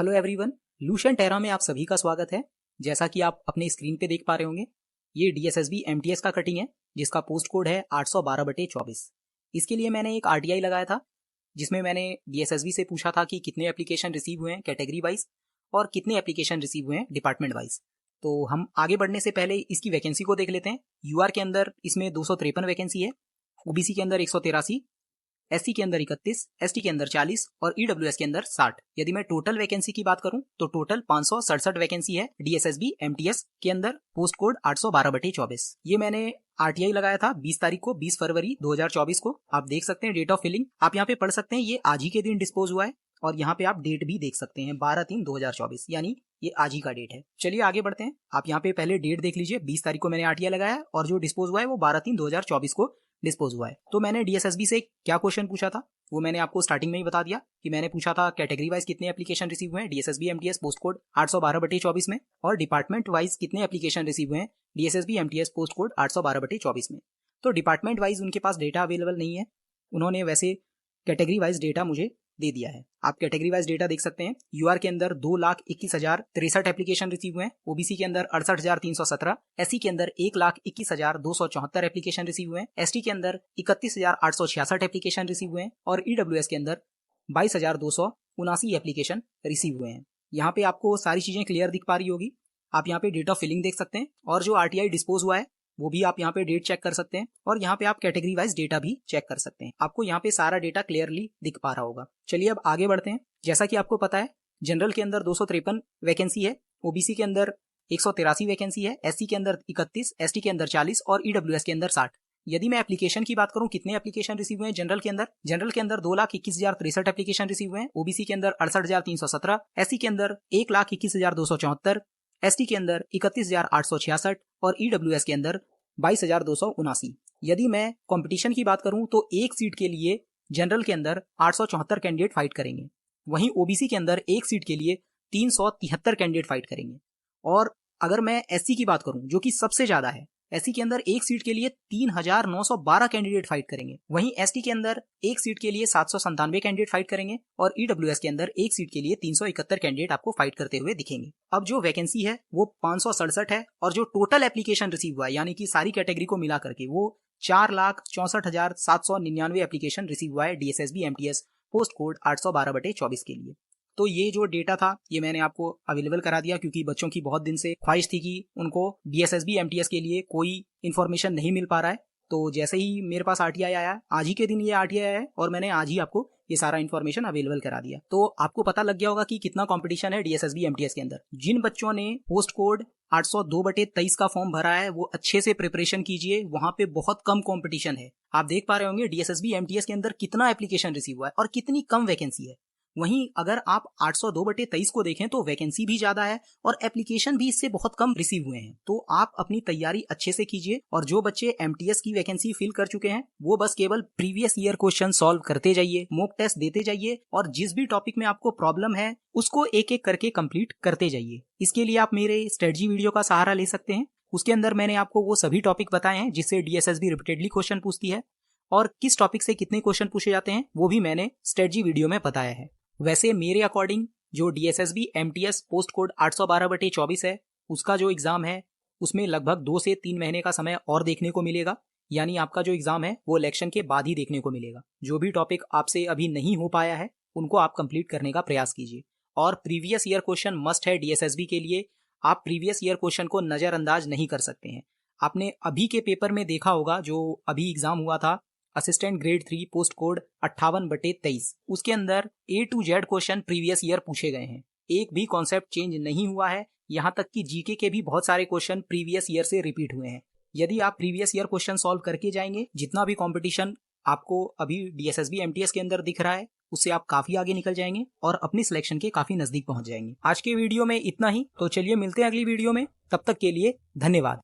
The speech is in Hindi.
हेलो एवरीवन, लूशन टेरा में आप सभी का स्वागत है। जैसा कि आप अपने स्क्रीन पे देख पा रहे होंगे, ये DSSB MTS का कटिंग है जिसका पोस्ट कोड है 812/24। इसके लिए मैंने एक RTI लगाया था जिसमें मैंने DSSB से पूछा था कि कितने एप्लीकेशन रिसीव हुए हैं कैटेगरी वाइज और कितने एप्लीकेशन रिसीव हुए हैं डिपार्टमेंट वाइज। तो हम आगे बढ़ने से पहले इसकी वैकेंसी को देख लेते हैं। UR के अंदर इसमें 253 वैकेंसी है, OBC के अंदर 183, SC के अंदर 31, ST के अंदर 40 और EWS के अंदर 60। यदि मैं टोटल वैकेंसी की बात करूं तो टोटल 567 वैकेंसी है DSSB MTS के अंदर, पोस्ट कोड 812/24। ये मैंने RTI लगाया था 20 तारीख को, 20 फरवरी 2024 को। आप देख सकते हैं डेट ऑफ फिलिंग, आप यहाँ पे पढ़ सकते हैं, ये आज ही के दिन डिस्पोज हुआ है और यहाँ पे आप डेट भी देख सकते हैं 12/3/2024, यानी ये आज ही का डेट है। चलिए आगे बढ़ते हैं। आप यहाँ पे पहले डेट देख लीजिए, 20 तारीख को मैंने RTI लगाया और जो डिस्पोज हुआ है वो 12/3/2024 को डिस्पोज हुआ है। तो मैंने DSSB से क्या क्वेश्चन पूछा था वो मैंने आपको स्टार्टिंग में ही बता दिया कि मैंने पूछा था कैटेगरी वाइज कितने एप्लीकेशन रिसीव हुए हैं DSSB MTS पोस्ट कोड 812/24 में, और डिपार्टमेंट वाइज कितने एप्लीकेशन रिसीव हुए हैं DSSB MTS पोस्ट कोड 812/24 में। तो डिपार्टमेंट वाइज उनके पास डेटा अवेलेबल नहीं है, उन्होंने वैसे कैटेगरी वाइज डेटा मुझे दे दिया है। आप कैटेगरी वाइज डेटा देख सकते हैं। UR के अंदर 2,21,063 एप्लीकेशन रिसीव हुए हैं, OBC के अंदर 68,317, SC के अंदर 1,21,274 एप्लीकेशन रिसीव हुए हैं, ST के अंदर 31,866 एप्लीकेशन रिसीव हुए हैं और EWS के अंदर 22,279 एप्लीकेशन रिसीव हुए हैं। यहाँ पे आपको सारी चीजें क्लियर दिख पा रही होगी। आप यहाँ पे डेट ऑफ फिलिंग देख सकते हैं और जो RTI डिस्पोज हुआ है वो भी आप यहाँ पे डेट चेक कर सकते हैं और यहाँ पे आप कैटेगरी वाइज डेटा भी चेक कर सकते हैं। आपको यहाँ पे सारा डेटा क्लियरली दिख पा रहा होगा। चलिए अब आगे बढ़ते हैं। जैसा कि आपको पता है, जनरल के अंदर 253 वैकेंसी है, OBC के अंदर 183 वैकेंसी है, SC के अंदर 31, ST के अंदर 40 और EWS के अंदर 60। यदि मैं एप्लीकेशन की बात करूं, कितने एप्लीकेशन रिसीव हुए हैं जनरल के अंदर 2,21,063 एप्लीकेशन रिसीव हुए हैं, OBC के अंदर 68,317, SC के अंदर 1,21,274, ST के अंदर 31,866 और EWS के अंदर 22,279। यदि मैं कंपटीशन की बात करूं तो एक सीट के लिए जनरल के अंदर 874 कैंडिडेट फाइट करेंगे, वहीं OBC के अंदर एक सीट के लिए 373 कैंडिडेट फाइट करेंगे। और अगर मैं SC की बात करूं जो कि सबसे ज्यादा है, SC के अंदर एक सीट के लिए 3,912 कैंडिडेट फाइट करेंगे, वहीं ST के अंदर एक सीट के लिए 797 कैंडिडेट फाइट करेंगे और EWS के अंदर एक सीट के लिए 371 कैंडिडेट आपको फाइट करते हुए दिखेंगे। अब जो वैकेंसी है वो 567 है और जो टोटल एप्लीकेशन रिसीव हुआ है, यानी कि सारी कैटेगरी को मिला करके, वो 4,64,799 एप्लीकेशन रिसीव हुआ है DSSB MTS पोस्ट कोड 812/24 के लिए। तो ये जो डेटा था ये मैंने आपको अवेलेबल करा दिया क्योंकि बच्चों की बहुत दिन से ख्वाहिश थी कि उनको DSSB MTS के लिए कोई इन्फॉर्मेशन नहीं मिल पा रहा है। तो जैसे ही मेरे पास RTI आया, आज ही के दिन ये RTI आया है और मैंने आज ही आपको ये सारा इन्फॉर्मेशन अवेलेबल करा दिया। तो आपको पता लग गया होगा कि कितना कंपटीशन है DSSB MTS के अंदर। जिन बच्चों ने पोस्ट कोड 802/23 का फॉर्म भरा है वो अच्छे से प्रिपरेशन कीजिए, वहां पे बहुत कम कंपटीशन है। आप देख पा रहे होंगे DSSB MTS के अंदर कितना एप्लीकेशन रिसीव हुआ है और कितनी कम वैकेंसी है। वहीं अगर आप 802/23 को देखें तो वैकेंसी भी ज्यादा है और एप्लीकेशन भी इससे बहुत कम रिसीव हुए हैं। तो आप अपनी तैयारी अच्छे से कीजिए और जो बच्चे MTS की वैकेंसी फिल कर चुके हैं वो बस केवल प्रीवियस ईयर क्वेश्चन सॉल्व करते जाइए, मॉक टेस्ट देते जाइए और जिस भी टॉपिक में आपको प्रॉब्लम है उसको एक एक करके कंप्लीट करते जाइए। इसके लिए आप मेरे स्ट्रेटजी वीडियो का सहारा ले सकते हैं। उसके अंदर मैंने आपको वो सभी टॉपिक बताए हैं जिससे DSSB रिपीटेडली क्वेश्चन पूछती है और किस टॉपिक से कितने क्वेश्चन पूछे जाते हैं वो भी मैंने स्ट्रेटजी वीडियो में बताया है। वैसे मेरे अकॉर्डिंग जो DSSB MTS पोस्ट कोड 812/24 है उसका जो एग्जाम है उसमें लगभग 2 से 3 महीने का समय और देखने को मिलेगा, यानी आपका जो एग्जाम है वो इलेक्शन के बाद ही देखने को मिलेगा। जो भी टॉपिक आपसे अभी नहीं हो पाया है उनको आप कंप्लीट करने का प्रयास कीजिए और प्रीवियस ईयर क्वेश्चन मस्ट है DSSB के लिए। आप प्रीवियस ईयर क्वेश्चन को नजरअंदाज नहीं कर सकते हैं। आपने अभी के पेपर में देखा होगा जो अभी एग्जाम हुआ था असिस्टेंट ग्रेड 3 पोस्ट कोड 58/23, उसके अंदर A to Z question previous year पूछे गए हैं, एक भी कॉन्सेप्ट चेंज नहीं हुआ है। यहाँ तक कि GK के भी बहुत सारे क्वेश्चन प्रीवियस ईयर से रिपीट हुए हैं। यदि आप प्रीवियस ईयर क्वेश्चन सॉल्व करके जाएंगे, जितना भी कंपटीशन आपको अभी DSSB MTS के अंदर दिख रहा है उससे आप काफी आगे निकल जाएंगे और अपनी सिलेक्शन के काफी नजदीक पहुंच जाएंगे। आज के वीडियो में इतना ही, तो चलिए मिलते हैं अगली वीडियो में। तब तक के लिए धन्यवाद।